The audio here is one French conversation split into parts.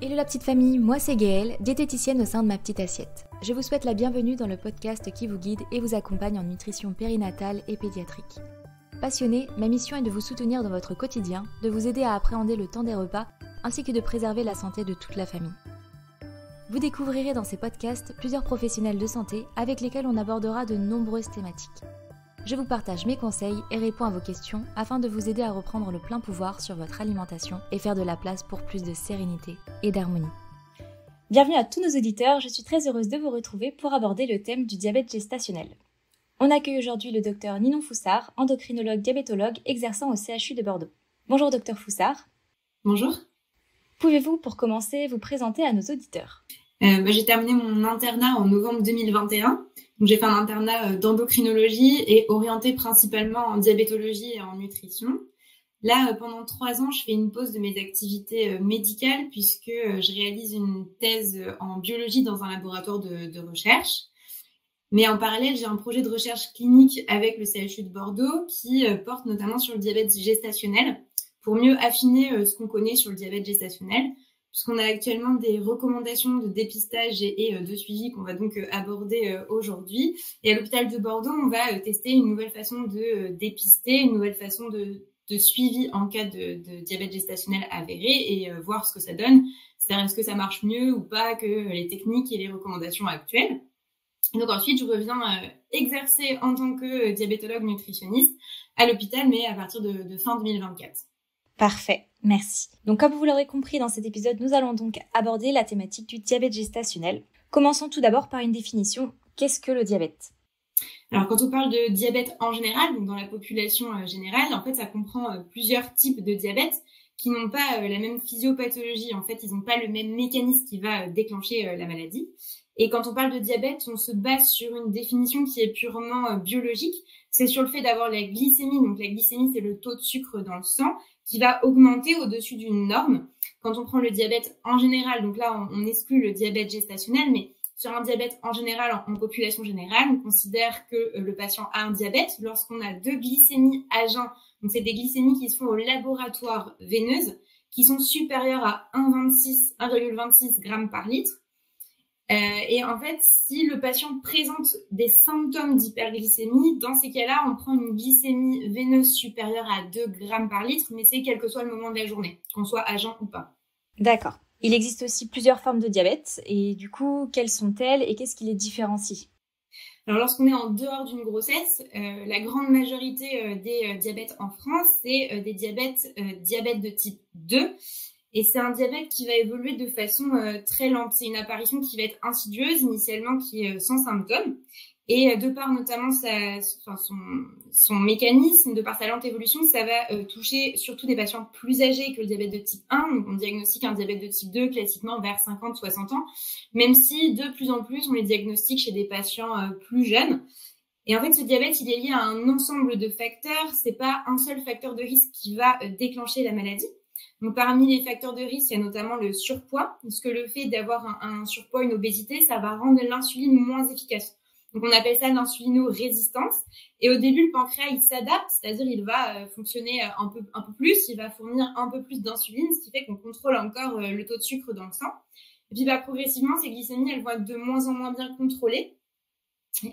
Hello la petite famille, moi c'est Gaëlle, diététicienne au sein de Ma Petite Assiette. Je vous souhaite la bienvenue dans le podcast qui vous guide et vous accompagne en nutrition périnatale et pédiatrique. Passionnée, ma mission est de vous soutenir dans votre quotidien, de vous aider à appréhender le temps des repas, ainsi que de préserver la santé de toute la famille. Vous découvrirez dans ces podcasts plusieurs professionnels de santé avec lesquels on abordera de nombreuses thématiques. Je vous partage mes conseils et réponds à vos questions afin de vous aider à reprendre le plein pouvoir sur votre alimentation et faire de la place pour plus de sérénité et d'harmonie. Bienvenue à tous nos auditeurs, je suis très heureuse de vous retrouver pour aborder le thème du diabète gestationnel. On accueille aujourd'hui le docteur Ninon Foussard, endocrinologue diabétologue exerçant au CHU de Bordeaux. Bonjour docteur Foussard. Bonjour. Pouvez-vous pour commencer vous présenter à nos auditeurs ? J'ai terminé mon internat en novembre 2021. Donc, j'ai fait un internat d'endocrinologie et orienté principalement en diabétologie et en nutrition. Là, pendant 3 ans, je fais une pause de mes activités médicales puisque je réalise une thèse en biologie dans un laboratoire de recherche. Mais en parallèle, j'ai un projet de recherche clinique avec le CHU de Bordeaux qui porte notamment sur le diabète gestationnel pour mieux affiner ce qu'on connaît sur le diabète gestationnel. Puisqu'on a actuellement des recommandations de dépistage et de suivi qu'on va donc aborder aujourd'hui. Et à l'hôpital de Bordeaux, on va tester une nouvelle façon de dépister, une nouvelle façon de suivi en cas de diabète gestationnel avéré et voir ce que ça donne. C'est-à-dire est-ce que ça marche mieux ou pas que les techniques et les recommandations actuelles. Et donc ensuite, je reviens exercer en tant que diabétologue nutritionniste à l'hôpital, mais à partir de fin 2024. Parfait, merci. Donc comme vous l'aurez compris dans cet épisode, nous allons donc aborder la thématique du diabète gestationnel. Commençons tout d'abord par une définition. Qu'est-ce que le diabète ? Alors quand on parle de diabète en général, donc dans la population générale, en fait ça comprend plusieurs types de diabète qui n'ont pas la même physiopathologie. En fait, ils n'ont pas le même mécanisme qui va déclencher la maladie. Et quand on parle de diabète, on se base sur une définition qui est purement biologique. C'est sur le fait d'avoir la glycémie. Donc la glycémie, c'est le taux de sucre dans le sang qui va augmenter au-dessus d'une norme. Quand on prend le diabète en général, donc là, on exclut le diabète gestationnel, mais sur un diabète en général, en population générale, on considère que le patient a un diabète lorsqu'on a 2 glycémies à jeun. Donc, c'est des glycémies qui se font au laboratoire veineuse, qui sont supérieures à 1,26 grammes par litre. Et en fait, si le patient présente des symptômes d'hyperglycémie, dans ces cas-là, on prend une glycémie veineuse supérieure à 2 grammes par litre, mais c'est quel que soit le moment de la journée, qu'on soit à jeun ou pas. D'accord. Il existe aussi plusieurs formes de diabète, et du coup, quelles sont-elles et qu'est-ce qui les différencie ? Alors, lorsqu'on est en dehors d'une grossesse, la grande majorité des diabètes en France, c'est des diabètes de type 2. Et c'est un diabète qui va évoluer de façon très lente. C'est une apparition qui va être insidieuse, initialement, qui est sans symptômes. Et de par notamment son mécanisme, de par sa lente évolution, ça va toucher surtout des patients plus âgés que le diabète de type 1. Donc on diagnostique un diabète de type 2 classiquement vers 50-60 ans, même si de plus en plus on les diagnostique chez des patients plus jeunes. Et en fait, ce diabète, il est lié à un ensemble de facteurs. C'est pas un seul facteur de risque qui va déclencher la maladie. Donc, parmi les facteurs de risque, il y a notamment le surpoids, puisque le fait d'avoir un surpoids, une obésité, ça va rendre l'insuline moins efficace. Donc, on appelle ça l'insulino-résistance. Et au début, le pancréas, il s'adapte, c'est-à-dire il va fonctionner un peu plus, il va fournir un peu plus d'insuline, ce qui fait qu'on contrôle encore le taux de sucre dans le sang. Et puis, progressivement, ces glycémies, elles vont être de moins en moins bien contrôlées.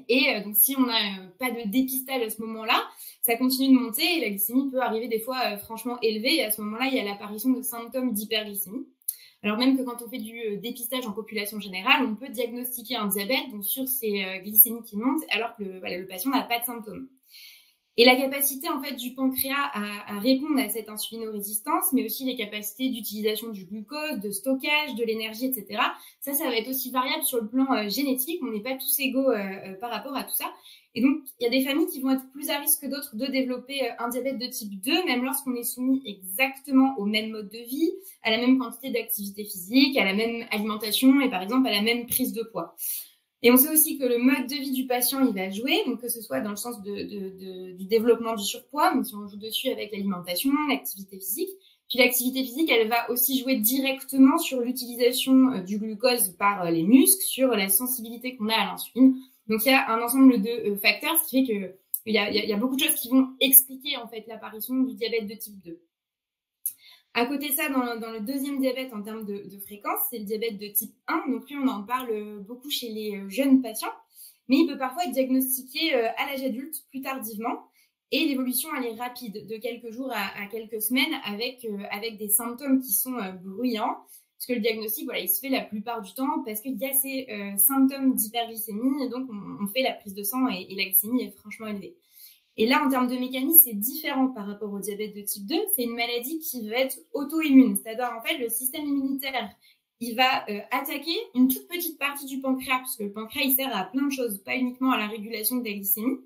Et donc, si on n'a pas de dépistage à ce moment-là, ça continue de monter et la glycémie peut arriver des fois franchement élevée. Et à ce moment-là, il y a l'apparition de symptômes d'hyperglycémie. Alors même que quand on fait du dépistage en population générale, on peut diagnostiquer un diabète donc sur ces glycémies qui montent alors que le patient n'a pas de symptômes. Et la capacité en fait du pancréas à répondre à cette insulino-résistance, mais aussi les capacités d'utilisation du glucose, de stockage, de l'énergie, etc. Ça va être aussi variable sur le plan génétique. On n'est pas tous égaux par rapport à tout ça. Et donc, il y a des familles qui vont être plus à risque que d'autres de développer un diabète de type 2, même lorsqu'on est soumis exactement au même mode de vie, à la même quantité d'activité physique, à la même alimentation et par exemple à la même prise de poids. Et on sait aussi que le mode de vie du patient, il va jouer, donc que ce soit dans le sens du développement du surpoids, mais si on joue dessus avec l'alimentation, l'activité physique. Puis l'activité physique, elle va aussi jouer directement sur l'utilisation du glucose par les muscles, sur la sensibilité qu'on a à l'insuline. Donc il y a un ensemble de facteurs, ce qui fait que il y a beaucoup de choses qui vont expliquer en fait l'apparition du diabète de type 2. À côté de ça, dans le deuxième diabète en termes de fréquence, c'est le diabète de type 1. Donc lui, on en parle beaucoup chez les jeunes patients, mais il peut parfois être diagnostiqué à l'âge adulte, plus tardivement. Et l'évolution, elle est rapide, de quelques jours à quelques semaines, avec des symptômes qui sont bruyants. Parce que le diagnostic, voilà, il se fait la plupart du temps parce qu'il y a ces symptômes d'hyperglycémie, et donc on fait la prise de sang et la glycémie est franchement élevée. Et là, en termes de mécanisme, c'est différent par rapport au diabète de type 2. C'est une maladie qui va être auto-immune. C'est-à-dire, en fait, le système immunitaire, il va attaquer une toute petite partie du pancréas, parce que le pancréas, il sert à plein de choses, pas uniquement à la régulation de la glycémie.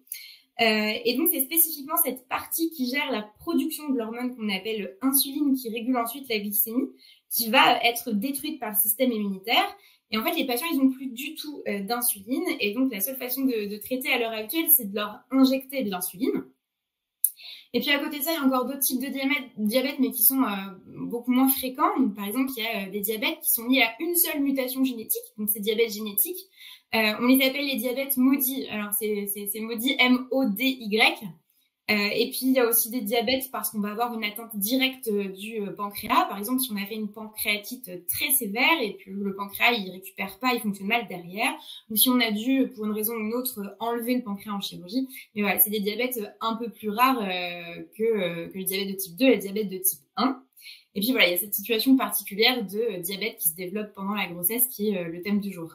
Et donc, c'est spécifiquement cette partie qui gère la production de l'hormone qu'on appelle insuline, qui régule ensuite la glycémie, qui va être détruite par le système immunitaire. Et en fait, les patients, ils n'ont plus du tout d'insuline. Et donc, la seule façon de traiter à l'heure actuelle, c'est de leur injecter de l'insuline. Et puis, à côté de ça, il y a encore d'autres types de diabète, mais qui sont beaucoup moins fréquents. Donc, par exemple, il y a des diabètes qui sont liés à une seule mutation génétique. Donc, c'est diabète génétique. On les appelle les diabètes maudits. Alors, c'est maudit M-O-D-Y. Et puis, il y a aussi des diabètes parce qu'on va avoir une atteinte directe du pancréas. Par exemple, si on a fait une pancréatite très sévère et puis le pancréas, il récupère pas, il fonctionne mal derrière. Ou si on a dû, pour une raison ou une autre, enlever le pancréas en chirurgie. Mais voilà, c'est des diabètes un peu plus rares que le diabète de type 2 et le diabète de type 1. Et puis voilà, il y a cette situation particulière de diabète qui se développe pendant la grossesse qui est le thème du jour.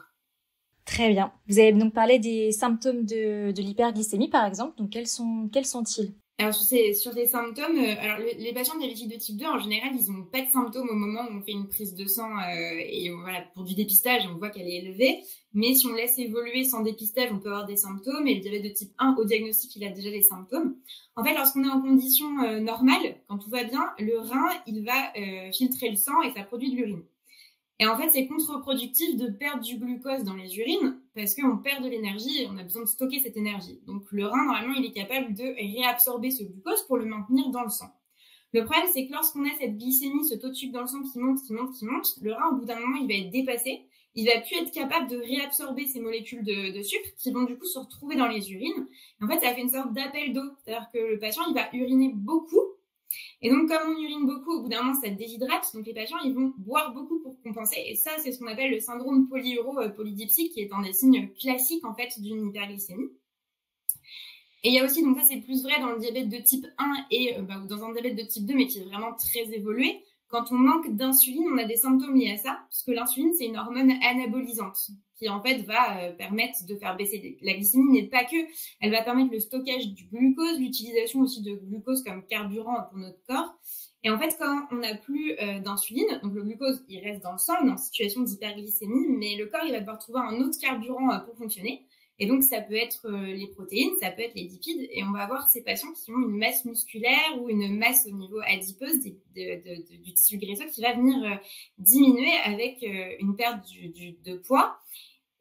Très bien. Vous avez donc parlé des symptômes de l'hyperglycémie, par exemple. Donc, quels sont-ils? Alors, sur ces symptômes, alors les patients diabétiques de type 2, en général, ils n'ont pas de symptômes au moment où on fait une prise de sang et voilà, pour du dépistage, on voit qu'elle est élevée. Mais si on laisse évoluer sans dépistage, on peut avoir des symptômes. Et le diabète de type 1, au diagnostic, il a déjà des symptômes. En fait, lorsqu'on est en condition normale, quand tout va bien, le rein, il va filtrer le sang et ça produit de l'urine. Et en fait, c'est contre-productif de perdre du glucose dans les urines parce qu'on perd de l'énergie et on a besoin de stocker cette énergie. Donc, le rein, normalement, il est capable de réabsorber ce glucose pour le maintenir dans le sang. Le problème, c'est que lorsqu'on a cette glycémie, ce taux de sucre dans le sang qui monte, le rein, au bout d'un moment, il va être dépassé. Il va plus être capable de réabsorber ces molécules de sucre qui vont du coup se retrouver dans les urines. Et en fait, ça fait une sorte d'appel d'eau. C'est-à-dire que le patient, il va uriner beaucoup. Et donc, comme on urine beaucoup, au bout d'un moment, ça déshydrate. Donc, les patients, ils vont boire beaucoup pour compenser. Et ça, c'est ce qu'on appelle le syndrome polyuro-polydipsique, qui est un des signes classiques, en fait, d'une hyperglycémie. Et il y a aussi, donc ça, c'est plus vrai dans le diabète de type 1 et ou dans un diabète de type 2, mais qui est vraiment très évolué. Quand on manque d'insuline, on a des symptômes liés à ça, parce que l'insuline, c'est une hormone anabolisante qui, en fait, va permettre de faire baisser la glycémie, mais pas que. Elle va permettre le stockage du glucose, l'utilisation aussi de glucose comme carburant pour notre corps. Et en fait, quand on n'a plus d'insuline, donc le glucose, il reste dans le sang, on est en situation d'hyperglycémie, mais le corps, il va devoir trouver un autre carburant pour fonctionner. Et donc, ça peut être les protéines, ça peut être les lipides. Et on va avoir ces patients qui ont une masse musculaire ou une masse au niveau adipeuse du tissu graisseux qui va venir diminuer avec une perte de poids.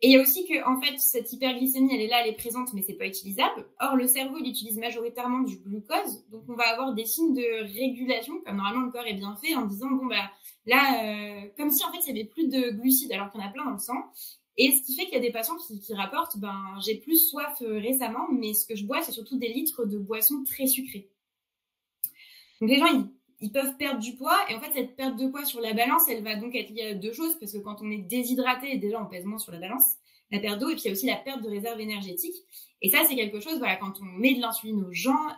Et il y a aussi que, en fait, cette hyperglycémie, elle est là, elle est présente, mais c'est pas utilisable. Or, le cerveau, il utilise majoritairement du glucose. Donc, on va avoir des signes de régulation, comme normalement le corps est bien fait, en disant, bon, bah, là, comme si, en fait, il y avait plus de glucides, alors qu'il y en a plein dans le sang. Et ce qui fait qu'il y a des patients qui rapportent, j'ai plus soif récemment, mais ce que je bois, c'est surtout des litres de boissons très sucrées. Donc les gens, ils peuvent perdre du poids, et en fait, cette perte de poids sur la balance, elle va donc être liée à deux choses, parce que quand on est déshydraté, déjà, on pèse moins sur la balance, la perte d'eau, et puis il y a aussi la perte de réserve énergétique. Et ça, c'est quelque chose, voilà, quand on met de l'insuline aux gens,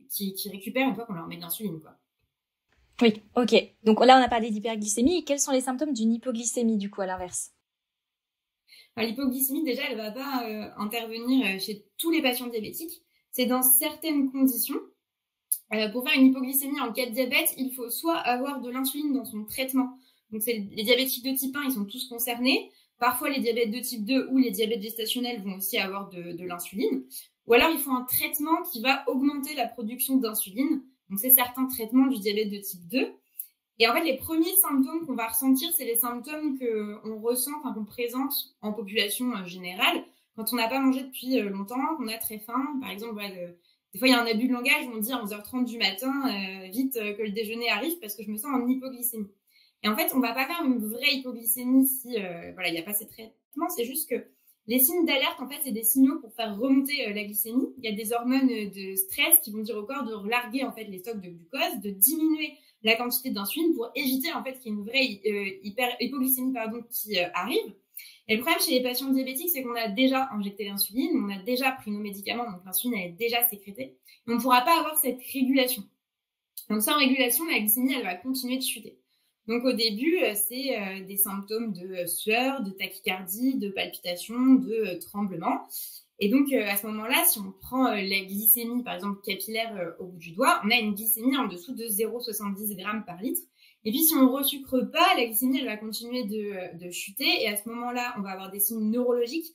qui récupèrent une fois qu'on leur met de l'insuline, quoi. Oui, ok. Donc là, on a parlé d'hyperglycémie. Quels sont les symptômes d'une hypoglycémie, du coup, à l'inverse? L'hypoglycémie, déjà, elle va pas intervenir chez tous les patients diabétiques. C'est dans certaines conditions. Pour faire une hypoglycémie en cas de diabète, il faut soit avoir de l'insuline dans son traitement. Donc, les diabétiques de type 1, ils sont tous concernés. Parfois, les diabètes de type 2 ou les diabètes gestationnels vont aussi avoir de l'insuline. Ou alors, il faut un traitement qui va augmenter la production d'insuline. Donc, c'est certains traitements du diabète de type 2. Et en fait, les premiers symptômes qu'on va ressentir, c'est les symptômes qu'on ressent, qu'on présente en population générale, quand on n'a pas mangé depuis longtemps, qu'on a très faim. Par exemple, des fois, il y a un abus de langage, on dit à 11h30 du matin, vite que le déjeuner arrive parce que je me sens en hypoglycémie. Et en fait, on va pas faire une vraie hypoglycémie si il n'y a pas ces traitements. C'est juste que les signes d'alerte, en fait, c'est des signaux pour faire remonter la glycémie. Il y a des hormones de stress qui vont dire au corps de relarguer en fait les stocks de glucose, de diminuer la quantité d'insuline pour éviter en fait qu'il y ait une vraie hypoglycémie qui arrive. Et le problème chez les patients diabétiques, c'est qu'on a déjà injecté l'insuline, on a déjà pris nos médicaments, donc l'insuline elle est déjà sécrétée. Et on ne pourra pas avoir cette régulation. Donc sans régulation, la glycémie elle va continuer de chuter. Donc au début, c'est des symptômes de sueur, de tachycardie, de palpitation, de tremblement. Et donc à ce moment-là, si on prend la glycémie par exemple capillaire au bout du doigt, on a une glycémie en dessous de 0,70 g par litre. Et puis, si on ne resucre pas, la glycémie, elle va continuer de chuter. Et à ce moment-là, on va avoir des signes neurologiques.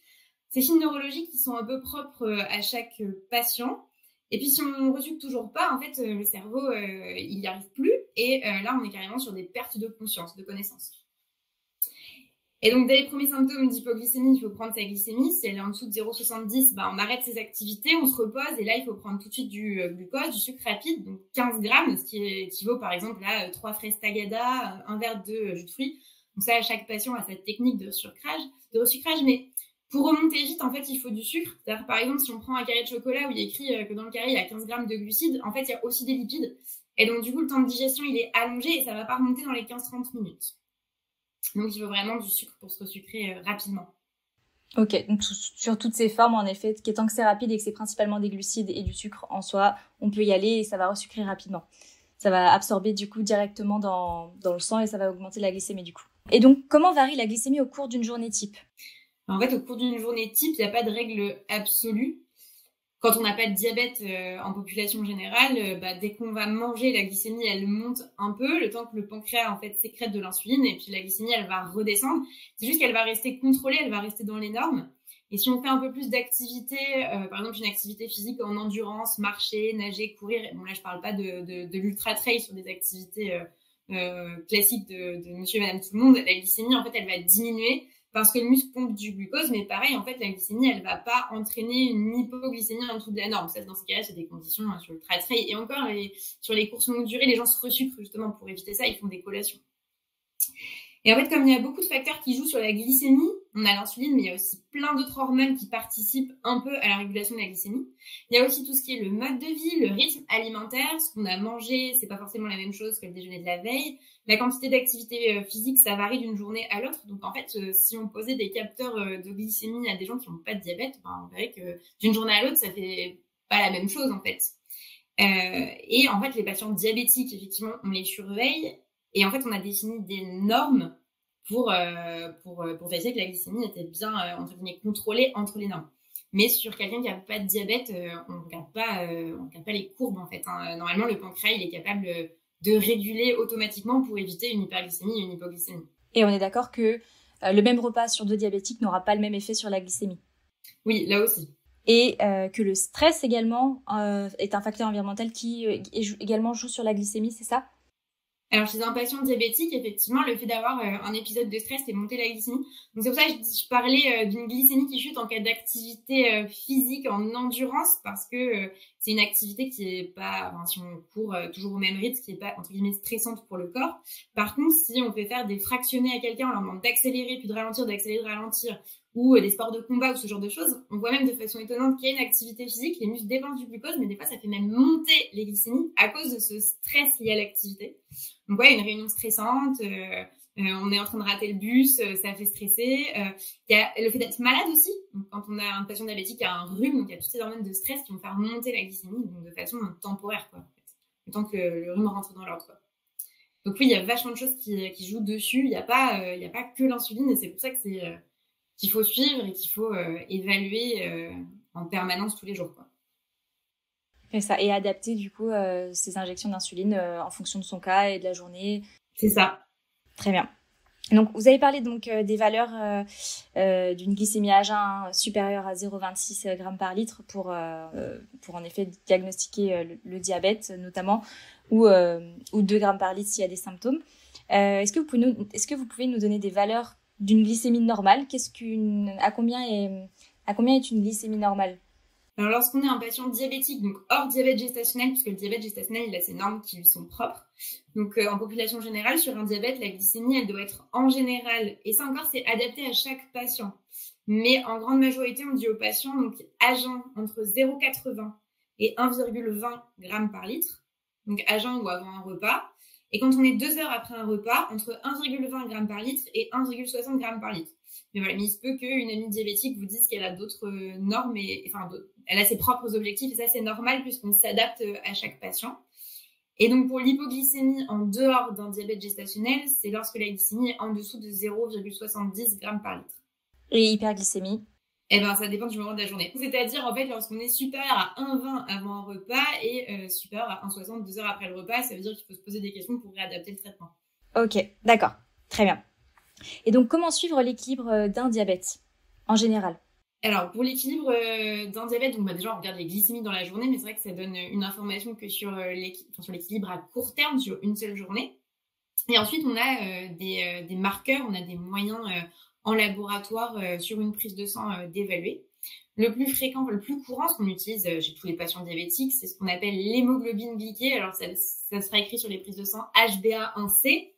Ces signes neurologiques qui sont un peu propres à chaque patient. Et puis, si on ne resucre toujours pas, en fait, le cerveau, il n'y arrive plus. Et là, on est carrément sur des pertes de conscience, de connaissance. Et donc, dès les premiers symptômes d'hypoglycémie, il faut prendre sa glycémie. Si elle est en dessous de 0,70, on arrête ses activités, on se repose. Et là, il faut prendre tout de suite du glucose, du sucre rapide, donc 15 grammes, ce qui équivaut par exemple à 3 fraises tagada, un verre de jus de fruits. Donc ça, chaque patient a cette technique de resucrage. Mais pour remonter vite, en fait, il faut du sucre. C'est-à-dire, par exemple, si on prend un carré de chocolat où il est écrit que dans le carré, il y a 15 grammes de glucides, en fait, il y a aussi des lipides. Et donc, du coup, le temps de digestion, il est allongé et ça va pas remonter dans les 15-30 minutes. Donc, il faut vraiment du sucre pour se resucrer rapidement. Ok, donc sur toutes ces formes, en effet, tant que c'est rapide et que c'est principalement des glucides et du sucre en soi, on peut y aller et ça va resucrer rapidement. Ça va absorber du coup directement dans le sang et ça va augmenter la glycémie du coup. Et donc, comment varie la glycémie au cours d'une journée type ? En fait, au cours d'une journée type, il n'y a pas de règle absolue. Quand on n'a pas de diabète en population générale, dès qu'on va manger, la glycémie, elle monte un peu, le temps que le pancréas, en fait, sécrète de l'insuline, et puis la glycémie, elle va redescendre. C'est juste qu'elle va rester contrôlée, elle va rester dans les normes. Et si on fait un peu plus d'activité, par exemple, une activité physique en endurance, marcher, nager, courir, bon là, je parle pas de l'ultra-trail sur des activités classiques de monsieur et madame tout le monde, la glycémie, en fait, elle va diminuer parce que le muscle pompe du glucose, mais pareil, en fait, la glycémie, elle va pas entraîner une hypoglycémie en dessous de la norme. Ça, dans ces cas-là, c'est des conditions sur le trail. Et encore, sur les courses longue durée, les gens se resucrent justement pour éviter ça, ils font des collations. Et en fait, comme il y a beaucoup de facteurs qui jouent sur la glycémie, on a l'insuline, mais il y a aussi plein d'autres hormones qui participent un peu à la régulation de la glycémie. Il y a aussi tout ce qui est le mode de vie, le rythme alimentaire, ce qu'on a mangé, c'est pas forcément la même chose que le déjeuner de la veille. La quantité d'activité physique, ça varie d'une journée à l'autre. Donc en fait, si on posait des capteurs de glycémie à des gens qui n'ont pas de diabète, on verrait que d'une journée à l'autre, ça fait pas la même chose en fait. Et en fait, les patients diabétiques, effectivement, on les surveille. Et en fait, on a défini des normes pour vérifier que la glycémie était bien, entre guillemets, contrôlée entre les normes. Mais sur quelqu'un qui n'a pas de diabète, on regarde pas les courbes, en fait. Normalement, le pancréas, il est capable de réguler automatiquement pour éviter une hyperglycémie et une hypoglycémie. Et on est d'accord que le même repas sur 2 diabétiques n'aura pas le même effet sur la glycémie. Oui, là aussi. Et que le stress également est un facteur environnemental qui également joue sur la glycémie, c'est ça ? Alors, chez un patient diabétique, effectivement, le fait d'avoir un épisode de stress fait monter la glycémie. Donc, c'est pour ça que je parlais d'une glycémie qui chute en cas d'activité physique en endurance, parce que c'est une activité qui est pas, si on court toujours au même rythme, qui est pas, entre guillemets, stressante pour le corps. Par contre, si on fait faire des fractionnés à quelqu'un, on leur demande d'accélérer puis de ralentir, ou des sports de combat ou ce genre de choses, on voit même de façon étonnante qu'il y a une activité physique, les muscles dépensent du glucose, mais des fois, ça fait même monter les glycémies à cause de ce stress lié à l'activité. Donc ouais, une réunion stressante, on est en train de rater le bus, ça fait stresser. Il y a le fait d'être malade aussi. Donc, quand on a un patient diabétique qui a un rhume, donc il y a toutes ces hormones de stress qui vont faire monter la glycémie, donc de façon temporaire, quoi, en fait, le temps que le rhume rentre dans l'ordre, quoi. Donc oui, il y a vachement de choses qui jouent dessus. Il y a pas que l'insuline, et c'est pour ça que qu'il faut suivre et qu'il faut évaluer en permanence tous les jours, quoi. Et ça, et adapter du coup ces injections d'insuline en fonction de son cas et de la journée. C'est ça. Très bien. Donc vous avez parlé donc des valeurs d'une glycémie à jeun supérieure à 0,26 g par litre pour en effet diagnostiquer le diabète notamment ou 2 g par litre s'il y a des symptômes. Est-ce que vous pouvez nous donner des valeurs d'une glycémie normale? À combien est une glycémie normale? Alors, lorsqu'on est un patient diabétique, donc hors diabète gestationnel, puisque le diabète gestationnel, il a ses normes qui lui sont propres. Donc, en population générale, sur un diabète, la glycémie, elle doit être en général, et ça encore, c'est adapté à chaque patient. Mais en grande majorité, on dit aux patients, donc, à jeun, entre 0,80 et 1,20 g par litre. Donc, à jeun ou avant un repas. Et quand on est 2 heures après un repas, entre 1,20 g par litre et 1,60 g par litre. Mais voilà, mais il se peut qu'une amie diabétique vous dise qu'elle a d'autres normes, elle a ses propres objectifs, et ça c'est normal puisqu'on s'adapte à chaque patient. Et donc pour l'hypoglycémie en dehors d'un diabète gestationnel, c'est lorsque la glycémie est en dessous de 0,70 g par litre. Et hyperglycémie? Eh ben, ça dépend du moment de la journée. C'est-à-dire, en fait, lorsqu'on est supérieur à 1,20 avant un repas et supérieur à 1,60 2 heures après le repas, ça veut dire qu'il faut se poser des questions pour réadapter le traitement. Ok, d'accord. Très bien. Et donc, comment suivre l'équilibre d'un diabète en général? Alors, pour l'équilibre d'un diabète, donc déjà, on regarde les glycémies dans la journée, mais c'est vrai que ça donne une information que sur l'équilibre à court terme, sur une seule journée. Et ensuite, on a des marqueurs, on a des moyens en laboratoire sur une prise de sang d'évaluer. Le plus fréquent, le plus courant, ce qu'on utilise chez tous les patients diabétiques, c'est ce qu'on appelle l'hémoglobine glyquée. Alors, ça sera écrit sur les prises de sang HbA1c.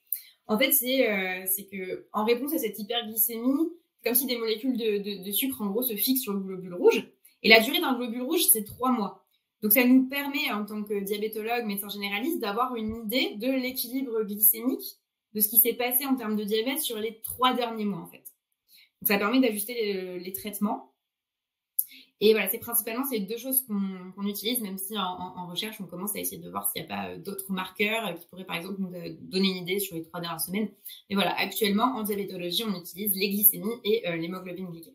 En fait, c'est que en réponse à cette hyperglycémie, comme si des molécules de sucre, en gros, se fixent sur le globule rouge. Et la durée d'un globule rouge, c'est 3 mois. Donc, ça nous permet, en tant que diabétologue, médecin généraliste, d'avoir une idée de l'équilibre glycémique, de ce qui s'est passé en termes de diabète sur les 3 derniers mois, en fait. Donc, ça permet d'ajuster les traitements. Et voilà, c'est principalement ces deux choses qu'on utilise, même si en recherche, on commence à essayer de voir s'il n'y a pas d'autres marqueurs qui pourraient, par exemple, nous donner une idée sur les 3 dernières semaines. Mais voilà, actuellement, en diabétologie, on utilise les glycémies et l'hémoglobine glyquée.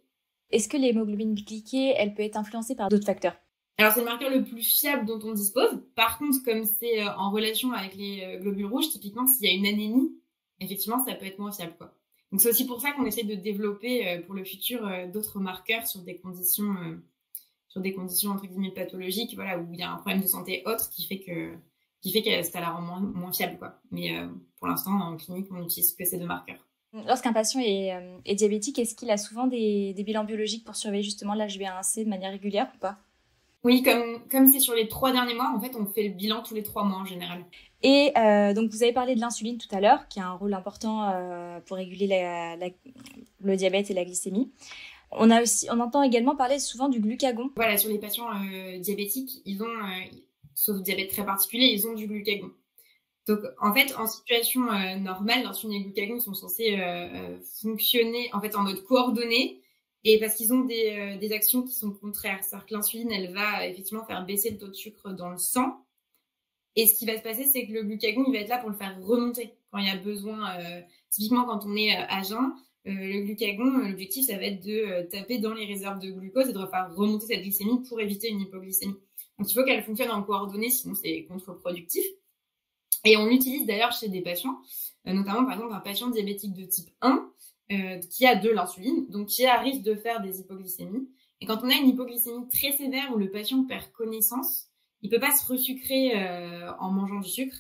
Est-ce que l'hémoglobine glyquée, elle peut être influencée par d'autres facteurs? Alors, c'est le marqueur le plus fiable dont on dispose. Par contre, comme c'est en relation avec les globules rouges, typiquement, s'il y a une anémie, effectivement, ça peut être moins fiable, quoi. Donc, c'est aussi pour ça qu'on essaie de développer pour le futur d'autres marqueurs sur des conditions entre guillemets pathologiques, voilà, où il y a un problème de santé autre qui fait que ça la rend moins fiable, quoi. Mais pour l'instant, en clinique, on n'utilise que ces deux marqueurs. Lorsqu'un patient est diabétique, est-ce qu'il a souvent des bilans biologiques pour surveiller justement l'HbA1c de manière régulière ou pas? Oui, comme c'est sur les 3 derniers mois, en fait, on fait le bilan tous les 3 mois en général. Et donc, vous avez parlé de l'insuline tout à l'heure, qui a un rôle important pour réguler le diabète et la glycémie. On entend également parler souvent du glucagon. Voilà, sur les patients diabétiques, ils ont, sauf diabète très particulier, ils ont du glucagon. Donc, en fait, en situation normale, l'insuline et le glucagon sont censés fonctionner en fait en mode coordonné, et parce qu'ils ont des actions qui sont contraires. C'est-à-dire que l'insuline, elle va effectivement faire baisser le taux de sucre dans le sang. Et ce qui va se passer, c'est que le glucagon, il va être là pour le faire remonter quand il y a besoin. Typiquement, quand on est à jeun, le glucagon, l'objectif, ça va être de taper dans les réserves de glucose et de faire remonter cette glycémie pour éviter une hypoglycémie. Donc, il faut qu'elle fonctionne en coordonnée, sinon c'est contre-productif. Et on l'utilise d'ailleurs chez des patients, notamment par exemple un patient diabétique de type 1 qui a de l'insuline, donc qui a risque de faire des hypoglycémies. Et quand on a une hypoglycémie très sévère où le patient perd connaissance, il peut pas se resucrer en mangeant du sucre.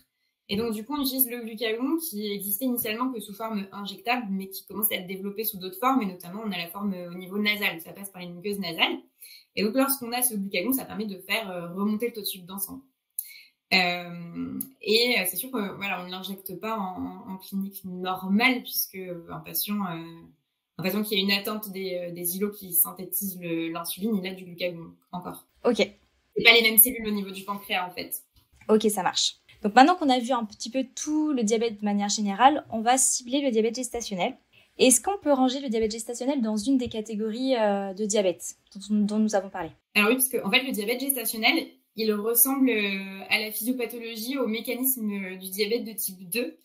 Et donc, du coup, on utilise le glucagon qui existait initialement que sous forme injectable, mais qui commence à être développé sous d'autres formes. Et notamment, on a la forme au niveau nasal, ça passe par les muqueuses nasales. Et donc, lorsqu'on a ce glucagon, ça permet de faire remonter le taux de sucre dans le sang. Et c'est sûr que voilà, on ne l'injecte pas en clinique normale, puisque un patient qui a une atteinte des îlots qui synthétisent l'insuline, il a du glucagon encore. Ok. C'est pas les mêmes cellules au niveau du pancréas, en fait. Ok, ça marche. Donc maintenant qu'on a vu un petit peu tout le diabète de manière générale, on va cibler le diabète gestationnel. Est-ce qu'on peut ranger le diabète gestationnel dans une des catégories de diabète dont nous avons parlé? Alors oui, parce que en fait, le diabète gestationnel, il ressemble à la physiopathologie, au mécanisme du diabète de type 2.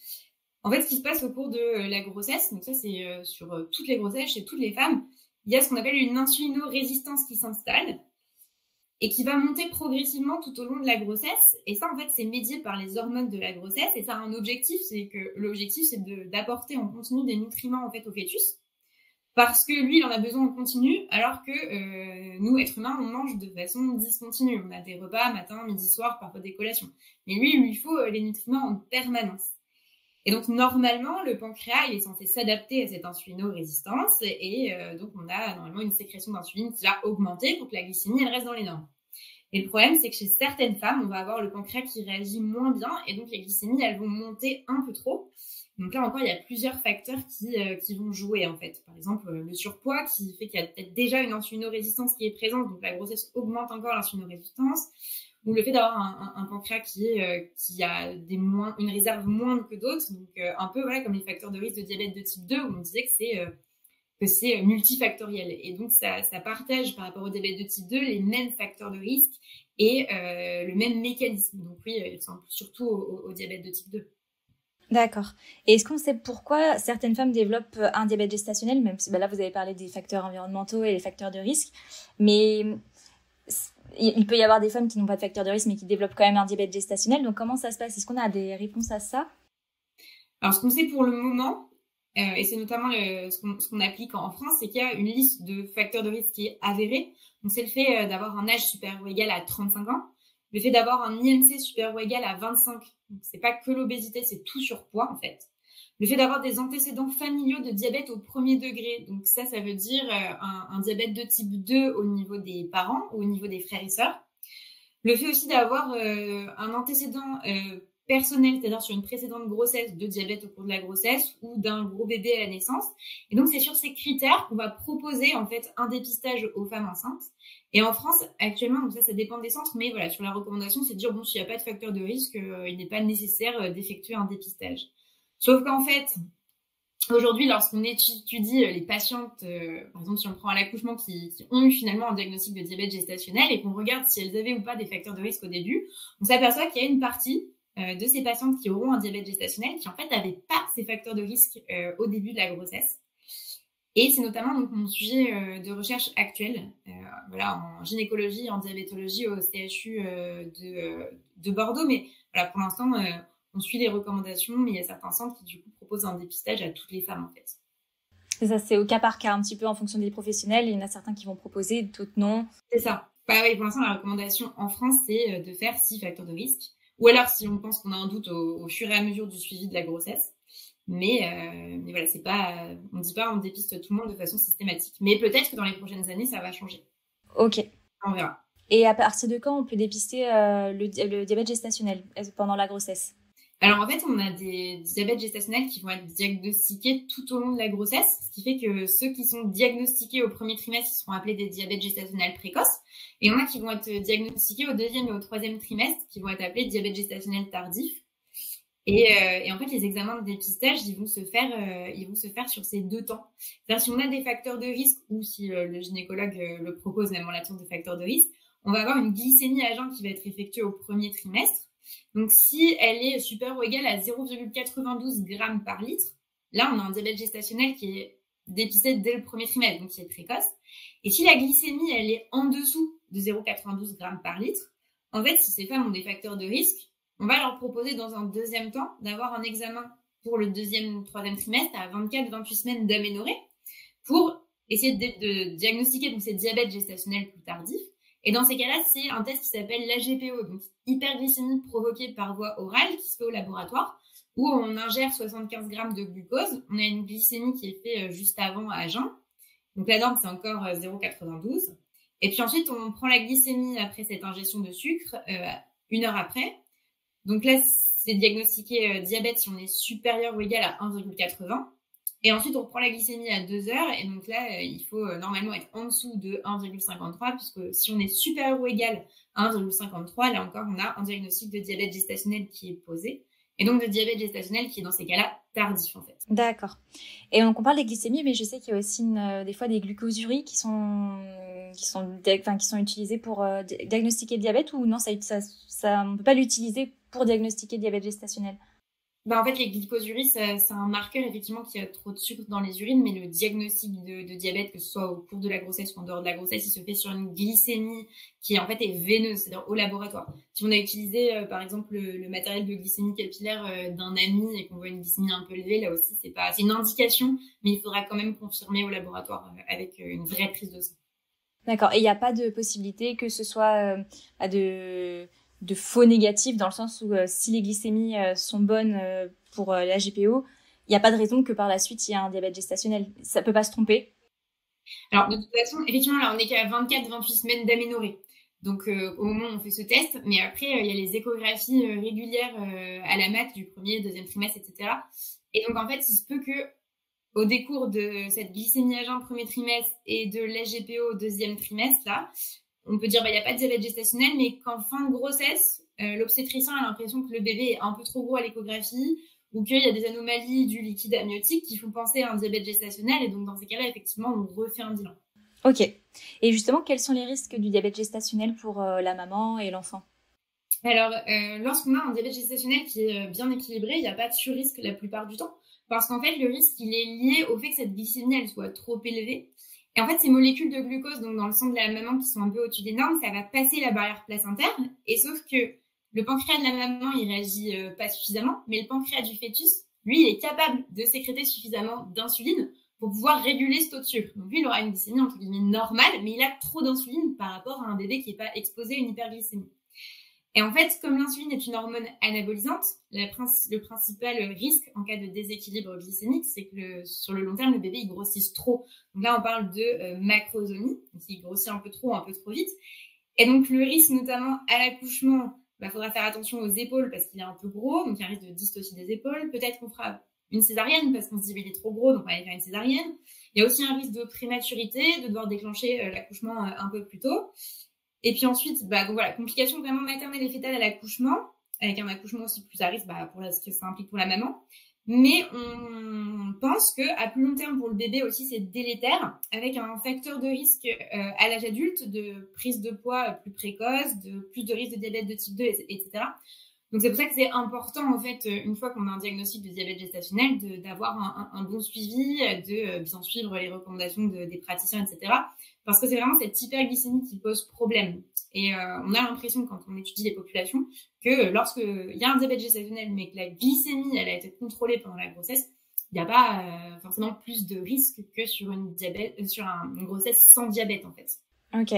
En fait, ce qui se passe au cours de la grossesse, donc ça c'est sur toutes les grossesses, chez toutes les femmes, il y a ce qu'on appelle une insulino-résistance qui s'installe et qui va monter progressivement tout au long de la grossesse. Et ça, en fait, c'est médié par les hormones de la grossesse. Et ça a un objectif, c'est que l'objectif, c'est d'apporter en continu des nutriments, en fait, au fœtus. Parce que lui, il en a besoin en continu, alors que nous, êtres humains, on mange de façon discontinue. On a des repas matin, midi, soir, parfois des collations. Mais lui, il lui faut les nutriments en permanence. Et donc, normalement, le pancréas, il est censé s'adapter à cette insulino-résistance. Et donc, on a normalement une sécrétion d'insuline qui va augmenter pour que la glycémie, elle reste dans les normes. Et le problème, c'est que chez certaines femmes, on va avoir le pancréas qui réagit moins bien. Et donc, les glycémies, elles vont monter un peu trop. Donc là encore, il y a plusieurs facteurs qui vont jouer, en fait. Par exemple, le surpoids qui fait qu'il y a peut-être déjà une insulino-résistance qui est présente. Donc, la grossesse augmente encore l'insulino-résistance. ou le fait d'avoir un pancréas qui a une réserve moindre que d'autres, donc un peu voilà comme les facteurs de risque de diabète de type 2, où on disait que c'est multifactoriel. Et donc, ça partage par rapport au diabète de type 2 les mêmes facteurs de risque et le même mécanisme. Donc oui, il ressemble surtout au diabète de type 2. D'accord. Et est-ce qu'on sait pourquoi certaines femmes développent un diabète gestationnel, même si là, vous avez parlé des facteurs environnementaux et les facteurs de risque, mais il peut y avoir des femmes qui n'ont pas de facteurs de risque, mais qui développent quand même un diabète gestationnel. Donc, comment ça se passe? Est-ce qu'on a des réponses à ça? Alors, ce qu'on sait pour le moment, et c'est notamment ce qu'on applique en France, c'est qu'il y a une liste de facteurs de risque qui est avérée. Donc, c'est le fait d'avoir un âge supérieur ou égal à 35 ans, le fait d'avoir un IMC supérieur ou égal à 25. Donc, c'est pas que l'obésité, c'est tout surpoids, en fait. Le fait d'avoir des antécédents familiaux de diabète au premier degré. Donc, ça veut dire un diabète de type 2 au niveau des parents ou au niveau des frères et sœurs. Le fait aussi d'avoir un antécédent personnel, c'est-à-dire sur une précédente grossesse, de diabète au cours de la grossesse ou d'un gros bébé à la naissance. Et donc, c'est sur ces critères qu'on va proposer en fait un dépistage aux femmes enceintes. Et en France, actuellement, donc ça dépend des centres, mais voilà, sur la recommandation, c'est de dire, bon, s'il n'y a pas de facteur de risque, il n'est pas nécessaire d'effectuer un dépistage. Sauf qu'en fait, aujourd'hui, lorsqu'on étudie les patientes, par exemple, si on prend à l'accouchement qui ont eu finalement un diagnostic de diabète gestationnel et qu'on regarde si elles avaient ou pas des facteurs de risque au début, on s'aperçoit qu'il y a une partie de ces patientes qui auront un diabète gestationnel qui en fait n'avaient pas ces facteurs de risque au début de la grossesse. Et c'est notamment donc mon sujet de recherche actuel, voilà, en gynécologie et en diabétologie au CHU de Bordeaux. Mais voilà, pour l'instant, on suit les recommandations, mais il y a certains centres qui du coup proposent un dépistage à toutes les femmes en fait. Et ça, c'est au cas par cas, un petit peu en fonction des professionnels. Il y en a certains qui vont proposer, d'autres non. C'est ça. Bah oui, pour l'instant, la recommandation en France, c'est de faire 6 facteurs de risque. Ou alors, si on pense qu'on a un doute au fur et à mesure du suivi de la grossesse. Mais voilà, c'est pas, on dit pas on dépiste tout le monde de façon systématique. Mais peut-être que dans les prochaines années, ça va changer. Ok. On verra. Et à partir de quand on peut dépister le diabète gestationnel pendant la grossesse? Alors en fait, on a des diabètes gestationnels qui vont être diagnostiqués tout au long de la grossesse, ce qui fait que ceux qui sont diagnostiqués au premier trimestre, ils seront appelés des diabètes gestationnels précoces. Et il y en a qui vont être diagnostiqués au deuxième et au troisième trimestre, qui vont être appelés diabète gestationnel tardif. Et en fait, les examens de dépistage, ils vont se faire sur ces 2 temps. C'est-à-dire, si on a des facteurs de risque ou si le gynécologue le propose même en l'absence de facteurs de risque, on va avoir une glycémie à jeun qui va être effectuée au premier trimestre. Donc, si elle est supérieure ou égale à 0,92 grammes par litre, là, on a un diabète gestationnel qui est dépisté dès le premier trimestre, donc qui est précoce. Et si la glycémie, elle est en dessous de 0,92 grammes par litre, en fait, si ces femmes ont des facteurs de risque, on va leur proposer dans un deuxième temps d'avoir un examen pour le deuxième, troisième trimestre à 24-28 semaines d'aménorrhée pour essayer de diagnostiquer donc ces diabètes gestationnels plus tardifs. Et dans ces cas-là, c'est un test qui s'appelle l'AGPO, donc hyperglycémie provoquée par voie orale, qui se fait au laboratoire, où on ingère 75 grammes de glucose. On a une glycémie qui est faite juste avant à jeun. Donc la norme, c'est encore 0,92. Et puis ensuite, on prend la glycémie après cette ingestion de sucre, 1 heure après. Donc là, c'est diagnostiqué diabète si on est supérieur ou égal à 1,80. Et ensuite, on reprend la glycémie à 2 heures. Et donc là, il faut normalement être en dessous de 1,53, puisque si on est supérieur ou égal à 1,53, là encore, on a un diagnostic de diabète gestationnel qui est posé. Et donc de diabète gestationnel qui est dans ces cas-là tardif en fait. D'accord. Et donc on parle des glycémies, mais je sais qu'il y a aussi des fois des glucosuries qui sont utilisées pour diagnostiquer le diabète, ou non, ça on ne peut pas l'utiliser pour diagnostiquer le diabète gestationnel? En fait, les glycosuries, c'est un marqueur effectivement qu'il y a trop de sucre dans les urines, mais le diagnostic de diabète, que ce soit au cours de la grossesse ou en dehors de la grossesse, il se fait sur une glycémie qui en fait est veineuse, c'est-à-dire au laboratoire. Si on a utilisé par exemple le matériel de glycémie capillaire d'un ami et qu'on voit une glycémie un peu élevée, là aussi c'est une indication, mais il faudra quand même confirmer au laboratoire avec une vraie prise de sang. D'accord. Et il n'y a pas de possibilité que ce soit de faux négatifs, dans le sens où si les glycémies sont bonnes pour la GPO, il n'y a pas de raison que par la suite il y ait un diabète gestationnel. Ça peut pas se tromper? Alors de toute façon, effectivement, là on est qu'à 24-28 semaines d'aménorrhée. Donc au moment où on fait ce test, mais après il y a les échographies régulières à la mat du premier, deuxième trimestre, etc. Et donc en fait, il se peut que au décours de cette glycémie à jeun premier trimestre et de l'AGPO au deuxième trimestre, là, on peut dire, il n'y a pas de diabète gestationnel, mais qu'en fin de grossesse, l'obstétricien a l'impression que le bébé est un peu trop gros à l'échographie ou qu'il y a des anomalies du liquide amniotique qui font penser à un diabète gestationnel. Et donc, dans ces cas-là, effectivement, on refait un bilan. Ok. Et justement, quels sont les risques du diabète gestationnel pour la maman et l'enfant? Alors, lorsqu'on a un diabète gestationnel qui est bien équilibré, il n'y a pas de surrisque la plupart du temps. Parce qu'en fait, le risque, il est lié au fait que cette glycémie, elle soit trop élevée. Et en fait, ces molécules de glucose, donc dans le sang de la maman, qui sont un peu au-dessus des normes, ça va passer la barrière placentaire. Et sauf que le pancréas de la maman, il réagit pas suffisamment, mais le pancréas du fœtus, lui, il est capable de sécréter suffisamment d'insuline pour pouvoir réguler ce taux de sucre. Donc lui, il aura une glycémie entre guillemets normale, mais il a trop d'insuline par rapport à un bébé qui n'est pas exposé à une hyperglycémie. Et en fait, comme l'insuline est une hormone anabolisante, le principal risque en cas de déséquilibre glycémique, c'est que sur le long terme, le bébé il grossisse trop. Donc là, on parle de macrosomie, donc il grossit un peu trop vite. Et donc le risque, notamment à l'accouchement, faudra faire attention aux épaules parce qu'il est un peu gros, donc il y a un risque de dystocie des épaules. Peut-être qu'on fera une césarienne parce qu'on se dit il est trop gros, donc on va aller faire une césarienne. Il y a aussi un risque de prématurité, de devoir déclencher l'accouchement un peu plus tôt. Et puis ensuite, donc voilà, complications vraiment maternelles et fétales à l'accouchement, avec un accouchement aussi plus à risque pour ce que ça implique pour la maman. Mais on pense que à plus long terme pour le bébé aussi c'est délétère, avec un facteur de risque à l'âge adulte de prise de poids plus précoce, de plus de risque de diabète de type 2, etc. Donc c'est pour ça que c'est important en fait, une fois qu'on a un diagnostic de diabète gestationnel, d'avoir un bon suivi, de bien suivre les recommandations des praticiens, etc. Parce que c'est vraiment cette hyperglycémie qui pose problème. Et on a l'impression quand on étudie les populations que lorsqu'il y a un diabète gestationnel mais que la glycémie elle a été contrôlée pendant la grossesse, il n'y a pas forcément plus de risques que sur une grossesse sans diabète en fait. Ok.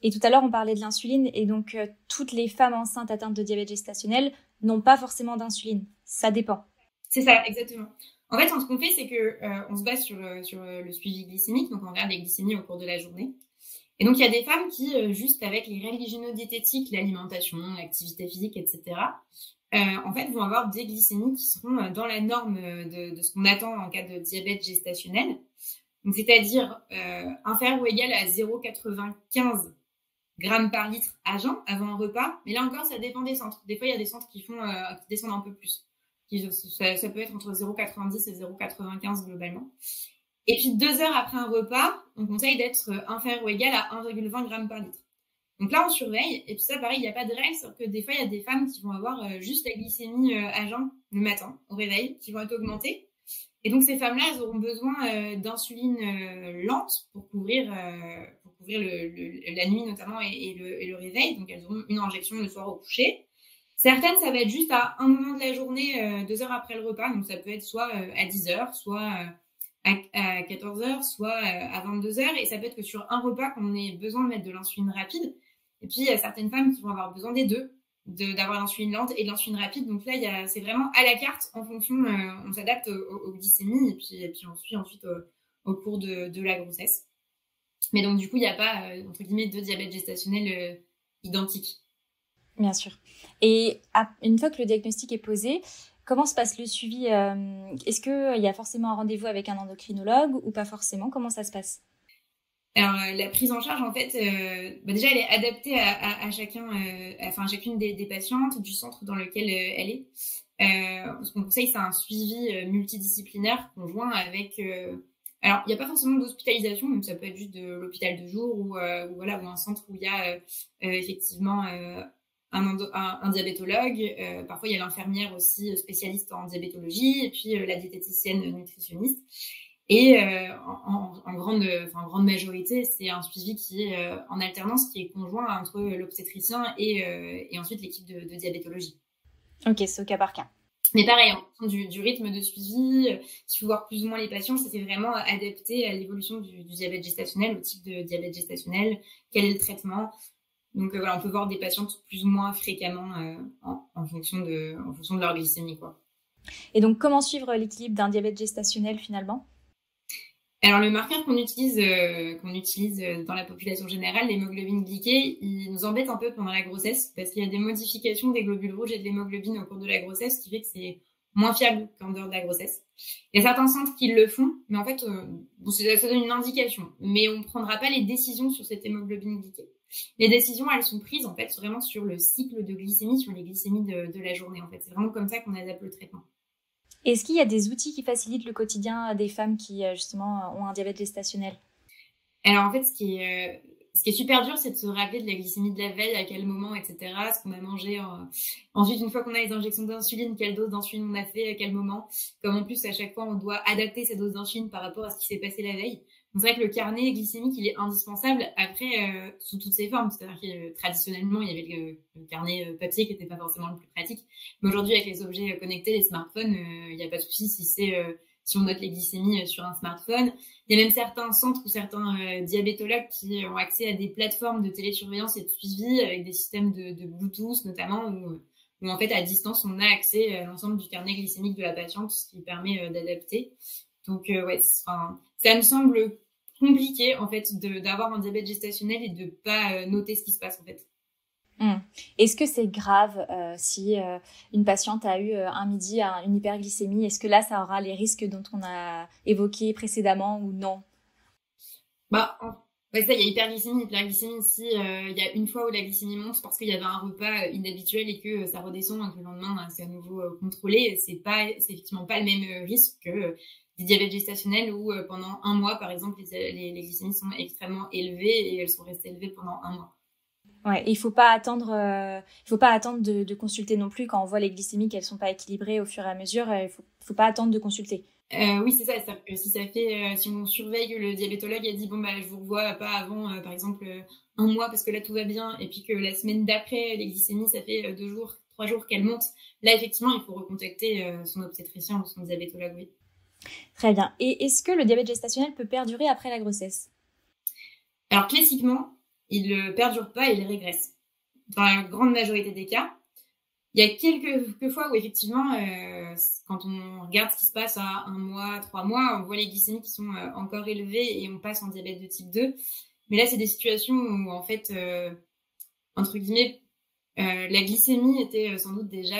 Et tout à l'heure, on parlait de l'insuline et donc toutes les femmes enceintes atteintes de diabète gestationnel n'ont pas forcément d'insuline. Ça dépend. C'est ça, exactement. En fait, ce qu'on fait, c'est que on se base sur le suivi glycémique, donc on regarde les glycémies au cours de la journée. Et donc il y a des femmes qui, juste avec les règles hygiéno-diététiques, l'alimentation, l'activité physique, etc., en fait, vont avoir des glycémies qui seront dans la norme de ce qu'on attend en cas de diabète gestationnel. Donc, c'est-à-dire inférieur ou égal à 0,95 grammes par litre à jeun avant un repas. Mais là encore, ça dépend des centres. Des fois, il y a des centres qui descendent un peu plus. Ça peut être entre 0,90 et 0,95 globalement. Et puis 2 heures après un repas, on conseille d'être inférieur ou égal à 1,20 grammes par litre. Donc là, on surveille. Et puis ça, pareil, il n'y a pas de règle, sauf que des fois, il y a des femmes qui vont avoir juste la glycémie à jeun le matin, au réveil, qui vont être augmentées. Et donc, ces femmes-là, elles auront besoin d'insuline lente pour couvrir la nuit notamment et le réveil. Donc, elles auront une injection le soir au coucher. Certaines, ça va être juste à un moment de la journée, 2 heures après le repas. Donc, ça peut être soit à 10 heures, soit à 14 heures, soit à 22 heures. Et ça peut être que sur un repas qu'on ait besoin de mettre de l'insuline rapide. Et puis, il y a certaines femmes qui vont avoir besoin des deux. D'avoir l'insuline lente et de l'insuline rapide. Donc là, c'est vraiment à la carte en fonction, on s'adapte aux glycémies et puis on suit ensuite au cours de la grossesse. Mais donc du coup, il n'y a pas, entre guillemets, de diabète gestationnel identique. Bien sûr. Et une fois que le diagnostic est posé, comment se passe le suivi? Est-ce qu'il y a forcément un rendez-vous avec un endocrinologue ou pas forcément? Comment ça se passe? Alors, la prise en charge, en fait, déjà, elle est adaptée à chacune des patientes du centre dans lequel elle est. Ce qu'on conseille, c'est un suivi multidisciplinaire conjoint avec... alors, il n'y a pas forcément d'hospitalisation, même ça peut être juste de l'hôpital de jour ou un centre où il y a effectivement un diabétologue. Parfois, il y a l'infirmière aussi spécialiste en diabétologie et puis la diététicienne nutritionniste. Et en grande majorité, c'est un suivi qui est en alternance, qui est conjoint entre l'obstétricien et ensuite l'équipe de diabétologie. Ok, c'est au cas par cas. Mais pareil, en fonction du rythme de suivi, s'il faut voir plus ou moins les patients, c'est vraiment adapté à l'évolution du diabète gestationnel, au type de diabète gestationnel, quel est le traitement. Donc voilà, on peut voir des patientes plus ou moins fréquemment en fonction de leur glycémie, quoi. Et donc, comment suivre l'équilibre d'un diabète gestationnel finalement ? Alors, le marqueur qu'on utilise dans la population générale, l'hémoglobine glyquée, il nous embête un peu pendant la grossesse parce qu'il y a des modifications des globules rouges et de l'hémoglobine au cours de la grossesse, ce qui fait que c'est moins fiable qu'en dehors de la grossesse. Il y a certains centres qui le font, mais en fait, ça donne une indication. Mais on ne prendra pas les décisions sur cette hémoglobine glyquée. Les décisions, elles sont prises en fait vraiment sur le cycle de glycémie, sur les glycémies de la journée en fait. C'est vraiment comme ça qu'on adapte le traitement. Est-ce qu'il y a des outils qui facilitent le quotidien des femmes qui justement ont un diabète gestationnel? Alors en fait, ce qui est super dur, c'est de se rappeler de la glycémie de la veille, à quel moment, etc., ce qu'on a mangé. Ensuite, une fois qu'on a les injections d'insuline, quelle dose d'insuline on a fait, à quel moment. Comme en plus, à chaque fois, on doit adapter sa dose d'insuline par rapport à ce qui s'est passé la veille. Donc, c'est vrai que le carnet glycémique, il est indispensable. Après, sous toutes ses formes. C'est-à-dire que traditionnellement, il y avait le carnet papier qui n'était pas forcément le plus pratique. Mais aujourd'hui, avec les objets connectés, les smartphones, il n'y a pas de souci si on note les glycémies sur un smartphone. Il y a même certains centres ou certains diabétologues qui ont accès à des plateformes de télésurveillance et de suivi avec des systèmes de Bluetooth notamment où en fait à distance on a accès à l'ensemble du carnet glycémique de la patiente, ce qui permet d'adapter. Donc ouais, ça me semble compliqué en fait d'avoir un diabète gestationnel et de pas noter ce qui se passe en fait. Est-ce que c'est grave si une patiente a eu un midi une hyperglycémie? Est-ce que là, ça aura les risques dont on a évoqué précédemment ou non? Ça, il y a hyperglycémie. Si il y a une fois où la glycémie monte parce qu'il y avait un repas inhabituel et que ça redescend et que le lendemain c'est à nouveau contrôlé, c'est effectivement pas le même risque que des diabètes gestationnels où pendant un mois, par exemple, les glycémies sont extrêmement élevées et elles sont restées élevées pendant un mois. Ouais, il faut pas attendre de consulter non plus quand on voit les glycémies qu'elles sont pas équilibrées au fur et à mesure. Il faut pas attendre de consulter. Oui, c'est ça. C'est-à-dire que si on surveille que le diabétologue a dit je vous revois pas avant, par exemple, un mois parce que là tout va bien, et puis que la semaine d'après les glycémies ça fait 2 jours, 3 jours qu'elles montent, là effectivement il faut recontacter son obstétricien ou son diabétologue. Oui. Très bien. Et est-ce que le diabète gestationnel peut perdurer après la grossesse? Alors classiquement, il ne perdure pas, il régresse. Dans la grande majorité des cas. Il y a quelques fois où effectivement, quand on regarde ce qui se passe à 1 mois, 3 mois, on voit les glycémies qui sont encore élevées et on passe en diabète de type 2. Mais là, c'est des situations où en fait, entre guillemets, la glycémie était sans doute déjà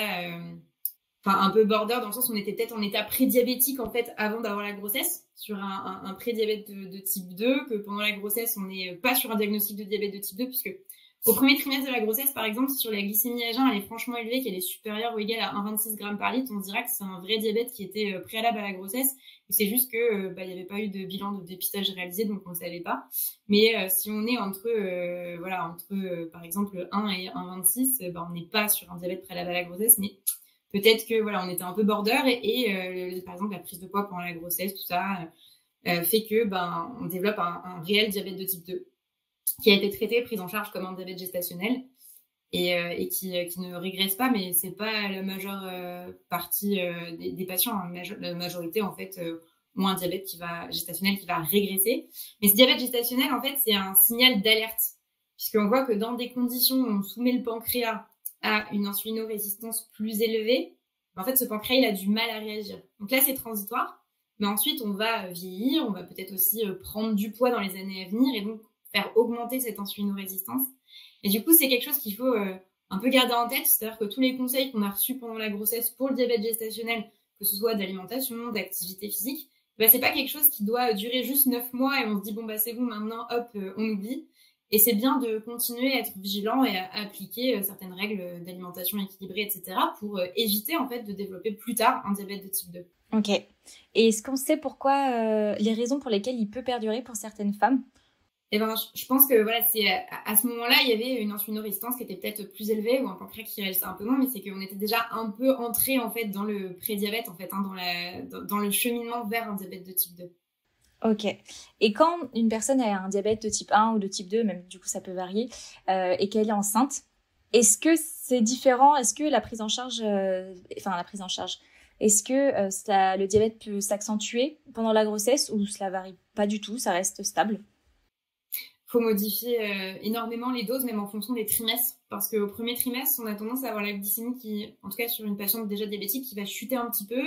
un peu border dans le sens où on était peut-être en état prédiabétique en fait avant d'avoir la grossesse, sur un prédiabète de type 2, que pendant la grossesse on n'est pas sur un diagnostic de diabète de type 2 puisque au premier trimestre de la grossesse par exemple, sur la glycémie à jeun elle est franchement élevée, qu'elle est supérieure ou égale à 1,26 g par litre, on se dira que c'est un vrai diabète qui était préalable à la grossesse, et c'est juste que il n'y avait pas eu de bilan de dépistage réalisé donc on ne savait pas. Mais si on est entre par exemple 1 et 1,26, on n'est pas sur un diabète préalable à la grossesse, mais peut-être que on était un peu border et par exemple la prise de poids pendant la grossesse, tout ça fait que on développe un réel diabète de type 2 qui a été traité, pris en charge comme un diabète gestationnel et qui ne régresse pas, mais c'est pas la majeure partie des patients. La majorité en fait ont un diabète gestationnel qui va régresser. Mais ce diabète gestationnel en fait c'est un signal d'alerte, puisqu'on voit que dans des conditions où on soumet le pancréas à une insulinorésistance plus élevée, en fait, ce pancréas, il a du mal à réagir. Donc là, c'est transitoire. Mais ensuite, on va vieillir, on va peut-être aussi prendre du poids dans les années à venir et donc faire augmenter cette insulinorésistance. Et du coup, c'est quelque chose qu'il faut un peu garder en tête. C'est-à-dire que tous les conseils qu'on a reçus pendant la grossesse pour le diabète gestationnel, que ce soit d'alimentation, d'activité physique, c'est pas quelque chose qui doit durer juste 9 mois et on se dit, c'est bon, maintenant, hop, on oublie. Et c'est bien de continuer à être vigilant et à appliquer certaines règles d'alimentation équilibrée, etc. pour éviter en fait de développer plus tard un diabète de type 2. Ok. Et est-ce qu'on sait pourquoi, les raisons pour lesquelles il peut perdurer pour certaines femmes? Je pense que c'est à ce moment-là, il y avait une insulinorésistance qui était peut-être plus élevée ou un pancréas qui réagissait un peu moins, mais c'est qu'on était déjà un peu entré en fait dans le prédiabète en fait, dans le cheminement vers un diabète de type 2. Ok. Et quand une personne a un diabète de type 1 ou de type 2, même du coup ça peut varier, et qu'elle est enceinte, est-ce que c'est différent? Est-ce que la prise en charge, est-ce que le diabète peut s'accentuer pendant la grossesse ou cela varie pas du tout, ça reste stable? Faut modifier énormément les doses, même en fonction des trimestres, parce qu'au premier trimestre, on a tendance à avoir la glycémie qui, en tout cas sur une patiente déjà diabétique, qui va chuter un petit peu.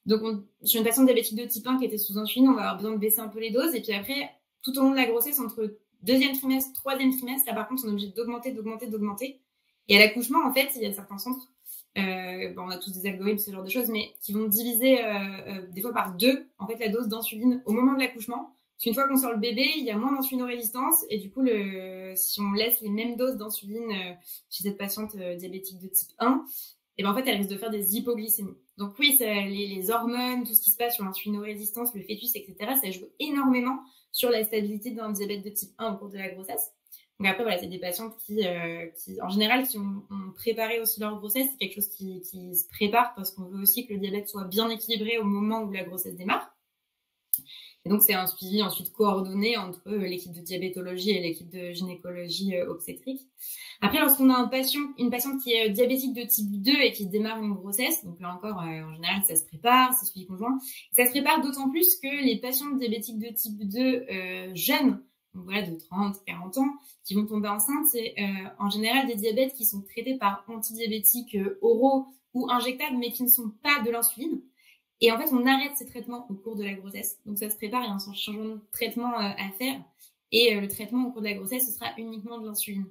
Donc, sur une patiente diabétique de type 1 qui était sous insuline, on va avoir besoin de baisser un peu les doses. Et puis après, tout au long de la grossesse, entre 2e trimestre, 3e trimestre, là par contre, on est obligé d'augmenter. Et à l'accouchement, en fait, il y a certains centres, on a tous des algorithmes, ce genre de choses, mais qui vont diviser des fois par 2, en fait, la dose d'insuline au moment de l'accouchement Parce qu'une fois qu'on sort le bébé, il y a moins d'insulinorésistance et du coup, si on laisse les mêmes doses d'insuline chez cette patiente diabétique de type 1, et ben en fait, elle risque de faire des hypoglycémies. Donc oui, les hormones, tout ce qui se passe sur l'insulinorésistance, le fœtus, etc., ça joue énormément sur la stabilité d'un diabète de type 1 au cours de la grossesse. Donc après, voilà, c'est des patientes qui en général, qui ont préparé aussi leur grossesse. C'est quelque chose qui se prépare parce qu'on veut aussi que le diabète soit bien équilibré au moment où la grossesse démarre. Et donc, c'est un suivi ensuite coordonné entre l'équipe de diabétologie et l'équipe de gynécologie obstétrique. Après, lorsqu'on a une patiente qui est diabétique de type 2 et qui démarre une grossesse, donc là encore, en général, ça se prépare, c'est suivi conjoint. Ça se prépare d'autant plus que les patientes diabétiques de type 2 jeunes, donc voilà, de 30, 40 ans, qui vont tomber enceintes, c'est en général des diabètes qui sont traités par antidiabétiques oraux ou injectables, mais qui ne sont pas de l'insuline. Et en fait, on arrête ces traitements au cours de la grossesse. Donc, ça se prépare, il y a un changement de traitement à faire. Et le traitement au cours de la grossesse, ce sera uniquement de l'insuline.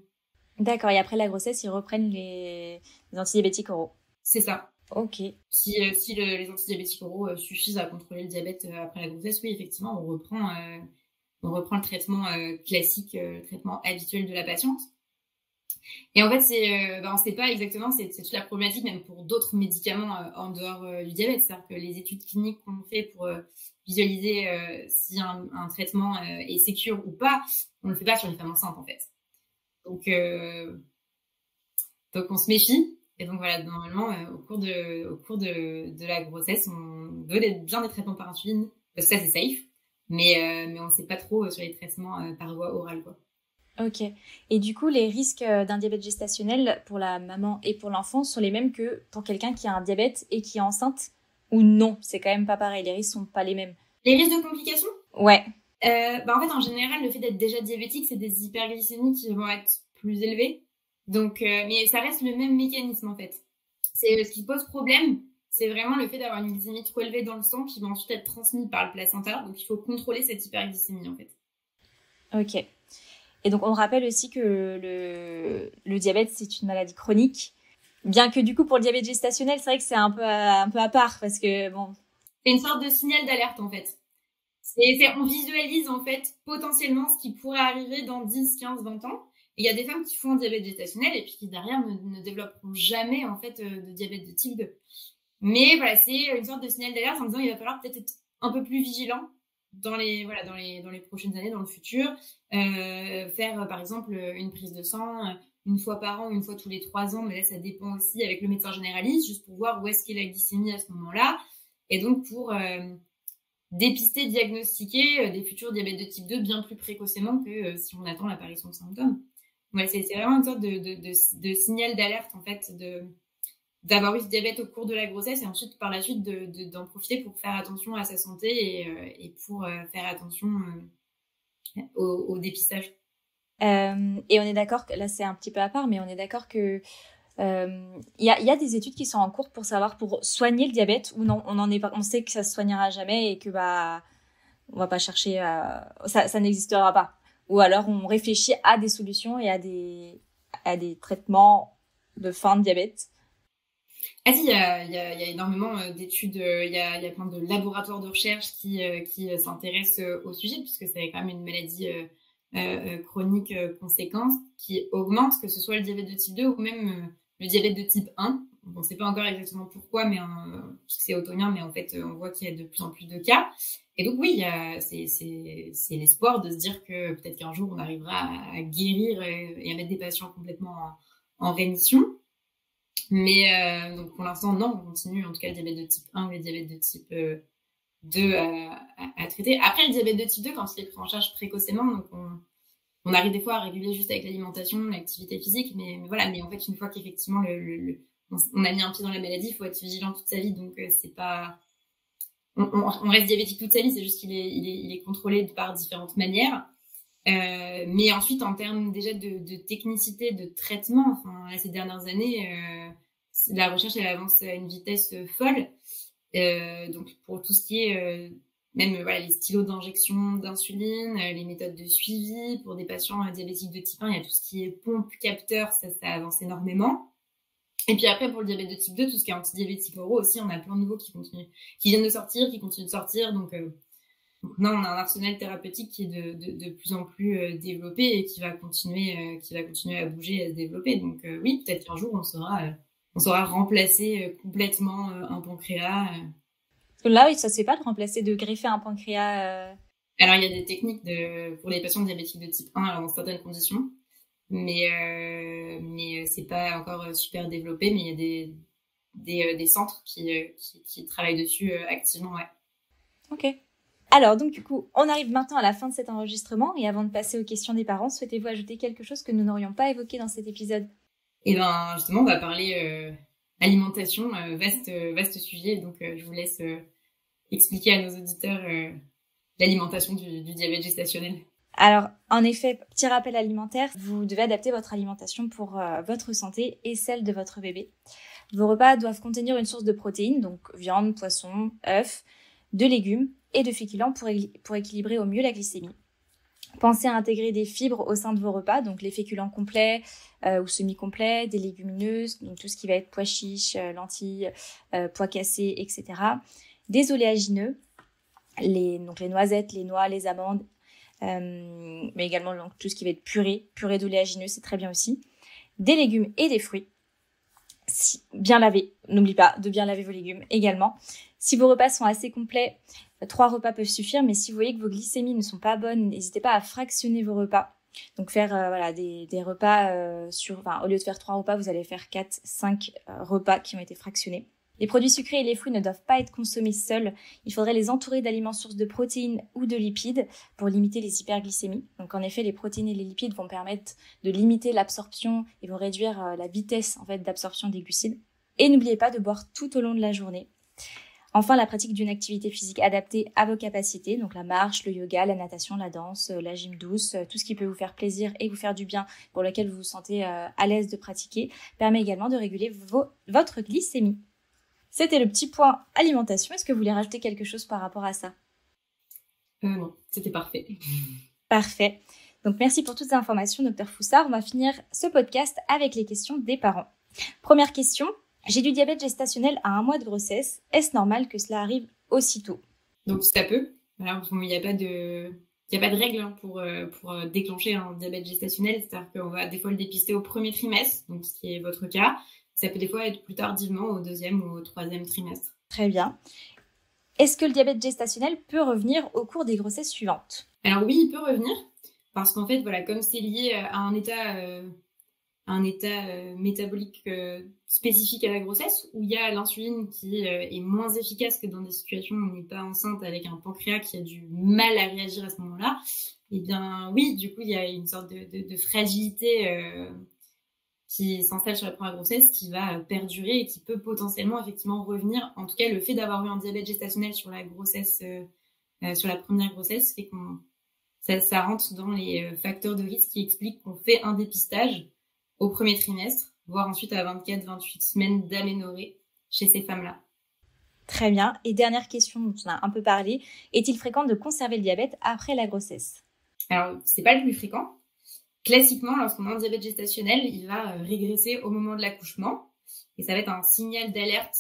D'accord, et après la grossesse, ils reprennent les antibiotiques oraux. C'est ça. Ok. Si les antibiotiques oraux suffisent à contrôler le diabète après la grossesse, oui, effectivement, on reprend le traitement classique, le traitement habituel de la patiente. Et en fait, on sait pas exactement, c'est toute la problématique même pour d'autres médicaments en dehors du diabète. C'est-à-dire que les études cliniques qu'on fait pour visualiser si un traitement est sécure ou pas, on le fait pas sur les femmes enceintes en fait. Donc on se méfie. Et donc voilà, normalement, au cours de la grossesse, on veut bien des traitements par insuline, parce que ça c'est safe, mais on ne sait pas trop sur les traitements par voie orale, quoi. Ok. Et du coup, les risques d'un diabète gestationnel pour la maman et pour l'enfant sont les mêmes que pour quelqu'un qui a un diabète et qui est enceinte? Ou non, c'est quand même pas pareil, les risques sont pas les mêmes? Les risques de complications? Ouais. En fait, en général, le fait d'être déjà diabétique, c'est des hyperglycémies qui vont être plus élevées. Donc, mais ça reste le même mécanisme, en fait. C'est ce qui pose problème, c'est vraiment le fait d'avoir une glycémie trop élevée dans le sang qui va ensuite être transmise par le placenta. Donc, il faut contrôler cette hyperglycémie, en fait. Ok. Et donc, on rappelle aussi que le diabète, c'est une maladie chronique. Bien que du coup, pour le diabète gestationnel, c'est vrai que c'est un peu à part parce que, bon... C'est une sorte de signal d'alerte, en fait. On visualise, en fait, potentiellement ce qui pourrait arriver dans 10, 15, 20 ans. Et il y a des femmes qui font un diabète gestationnel et puis qui, derrière, ne développeront jamais, en fait, de diabète de type 2. Mais voilà, c'est une sorte de signal d'alerte en disant il va falloir peut-être être un peu plus vigilant dans les prochaines années, dans le futur, faire par exemple une prise de sang une fois par an, une fois tous les 3 ans, mais là ça dépend aussi avec le médecin généraliste, juste pour voir où est-ce qu'est la glycémie à ce moment-là, et donc pour dépister, diagnostiquer des futurs diabètes de type 2 bien plus précocement que si on attend l'apparition de symptômes. Ouais, c'est vraiment une sorte de signal d'alerte en fait, d'avoir eu ce diabète au cours de la grossesse et ensuite par la suite d'en profiter pour faire attention à sa santé et pour faire attention au dépistage. Et on est d'accord que là c'est un petit peu à part, mais on est d'accord que y a des études qui sont en cours pour savoir pour soigner le diabète ou non, on sait que ça se soignera jamais et que on va pas chercher ça n'existera pas, ou alors on réfléchit à des solutions et à des traitements de fin de diabète. Ah si, il y a énormément d'études, il y a plein de laboratoires de recherche qui s'intéressent au sujet, puisque c'est quand même une maladie chronique conséquente qui augmente, que ce soit le diabète de type 2 ou même le diabète de type 1. On ne sait pas encore exactement pourquoi, mais parce que c'est autonien, mais en fait, on voit qu'il y a de plus en plus de cas. Et donc oui, c'est l'espoir de se dire que peut-être qu'un jour, on arrivera à guérir et à mettre des patients complètement en rémission. Mais donc pour l'instant, non, on continue en tout cas le diabète de type 1 ou le diabète de type 2 à traiter. Après, le diabète de type 2, quand il est pris en charge précocement, donc on arrive des fois à réguler juste avec l'alimentation, l'activité physique, mais voilà. Mais en fait, une fois qu'effectivement on a mis un pied dans la maladie, il faut être vigilant toute sa vie. Donc c'est pas, on reste diabétique toute sa vie, c'est juste qu'il est contrôlé par différentes manières. Mais ensuite, en termes déjà de technicité de traitement, enfin là, ces dernières années, la recherche elle avance à une vitesse folle. Donc pour tout ce qui est même voilà, les stylos d'injection d'insuline, les méthodes de suivi pour des patients diabétiques de type 1, il y a tout ce qui est pompe, capteur, ça avance énormément. Et puis après, pour le diabète de type 2, tout ce qui est antidiabétique oraux aussi, on a plein de nouveaux qui viennent de sortir, qui continuent de sortir. Donc Donc là, on a un arsenal thérapeutique qui est de plus en plus développé et qui va continuer à bouger et à se développer. Donc oui, peut-être qu'un jour, on saura remplacer complètement un pancréas. Parce que là, ça se fait pas de remplacer, de greffer un pancréas. Alors, il y a des techniques pour les patients diabétiques de type 1, alors dans certaines conditions, mais c'est pas encore super développé, mais il y a des centres qui travaillent dessus activement, ouais. Ok. Alors, donc du coup, on arrive maintenant à la fin de cet enregistrement, et avant de passer aux questions des parents, souhaitez-vous ajouter quelque chose que nous n'aurions pas évoqué dans cet épisode? Et ben, justement, on va parler alimentation, vaste sujet, donc je vous laisse expliquer à nos auditeurs l'alimentation du diabète gestationnel. Alors, en effet, petit rappel alimentaire, vous devez adapter votre alimentation pour votre santé et celle de votre bébé. Vos repas doivent contenir une source de protéines, donc viande, poisson, œufs, de légumes et de féculents pour équilibrer au mieux la glycémie. Pensez à intégrer des fibres au sein de vos repas, donc les féculents complets ou semi-complets, des légumineuses, donc tout ce qui va être pois chiches, lentilles, pois cassés, etc. Des oléagineux, donc les noisettes, les noix, les amandes, mais également donc, tout ce qui va être purée d'oléagineux, c'est très bien aussi. Des légumes et des fruits. Bien laver, n'oublie pas de bien laver vos légumes également. Si vos repas sont assez complets, 3 repas peuvent suffire, mais si vous voyez que vos glycémies ne sont pas bonnes, n'hésitez pas à fractionner vos repas. Donc faire des repas au lieu de faire 3 repas, vous allez faire 4, 5 repas qui ont été fractionnés. Les produits sucrés et les fruits ne doivent pas être consommés seuls. Il faudrait les entourer d'aliments sources de protéines ou de lipides pour limiter les hyperglycémies. Donc en effet, les protéines et les lipides vont permettre de limiter l'absorption et vont réduire la vitesse en fait d'absorption des glucides. Et n'oubliez pas de boire tout au long de la journée. Enfin, la pratique d'une activité physique adaptée à vos capacités, donc la marche, le yoga, la natation, la danse, la gym douce, tout ce qui peut vous faire plaisir et vous faire du bien, pour lequel vous vous sentez à l'aise de pratiquer, permet également de réguler votre glycémie. C'était le petit point alimentation. Est-ce que vous voulez rajouter quelque chose par rapport à ça? Non, c'était parfait. Parfait. Donc merci pour toutes ces informations, Dr Foussard. On va finir ce podcast avec les questions des parents. Première question. J'ai du diabète gestationnel à 1 mois de grossesse. Est-ce normal que cela arrive aussitôt? Donc ça peut. Alors, il n'y a pas de règle pour déclencher un diabète gestationnel. C'est-à-dire qu'on va des fois le dépister au 1er trimestre, donc ce qui est votre cas. Ça peut des fois être plus tardivement au 2e ou au 3e trimestre. Très bien. Est-ce que le diabète gestationnel peut revenir au cours des grossesses suivantes? Alors oui, il peut revenir. Parce qu'en fait, voilà, comme c'est lié à un état métabolique spécifique à la grossesse, où il y a l'insuline qui est moins efficace que dans des situations où on n'est pas enceinte avec un pancréas qui a du mal à réagir à ce moment-là, eh bien oui, du coup, il y a une sorte de fragilité qui s'installe sur la première grossesse, qui va perdurer et qui peut potentiellement effectivement revenir. En tout cas, le fait d'avoir eu un diabète gestationnel sur la grossesse, sur la première grossesse, fait qu'on ça rentre dans les facteurs de risque qui expliquent qu'on fait un dépistage au 1er trimestre, voire ensuite à 24-28 semaines d'aménorrhée chez ces femmes-là. Très bien. Et dernière question dont on a un peu parlé, est-il fréquent de conserver le diabète après la grossesse? Alors, c'est pas le plus fréquent. Classiquement, lorsqu'on a un diabète gestationnel, il va régresser au moment de l'accouchement et ça va être un signal d'alerte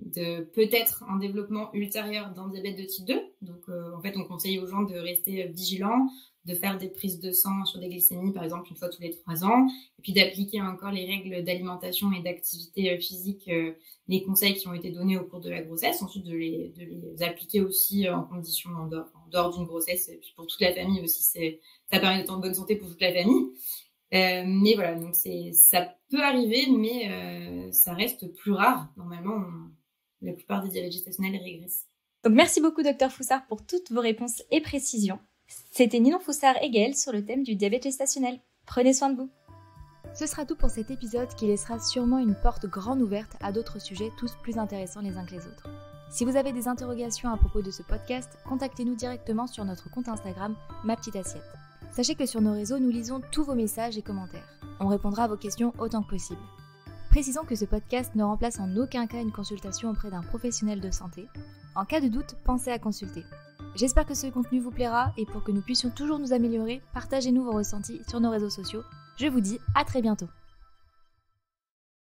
de peut-être un développement ultérieur d'un diabète de type 2. Donc, en fait, on conseille aux gens de rester vigilants, de faire des prises de sang sur des glycémies, par exemple, une fois tous les 3 ans, et puis d'appliquer encore les règles d'alimentation et d'activité physique, les conseils qui ont été donnés au cours de la grossesse, ensuite de les appliquer aussi en conditions en dehors d'une grossesse, et puis pour toute la famille aussi, ça permet d'être en bonne santé pour toute la famille. Mais voilà, donc ça peut arriver, mais ça reste plus rare. Normalement, la plupart des diabètes gestationnels régressent. Donc merci beaucoup Dr Foussard pour toutes vos réponses et précisions. C'était Ninon Foussard et Gaëlle sur le thème du diabète gestationnel. Prenez soin de vous. Ce sera tout pour cet épisode qui laissera sûrement une porte grande ouverte à d'autres sujets tous plus intéressants les uns que les autres. Si vous avez des interrogations à propos de ce podcast, contactez-nous directement sur notre compte Instagram Ma Petite Assiette. Sachez que sur nos réseaux, nous lisons tous vos messages et commentaires. On répondra à vos questions autant que possible. Précisons que ce podcast ne remplace en aucun cas une consultation auprès d'un professionnel de santé. En cas de doute, pensez à consulter. J'espère que ce contenu vous plaira et pour que nous puissions toujours nous améliorer, partagez-nous vos ressentis sur nos réseaux sociaux. Je vous dis à très bientôt.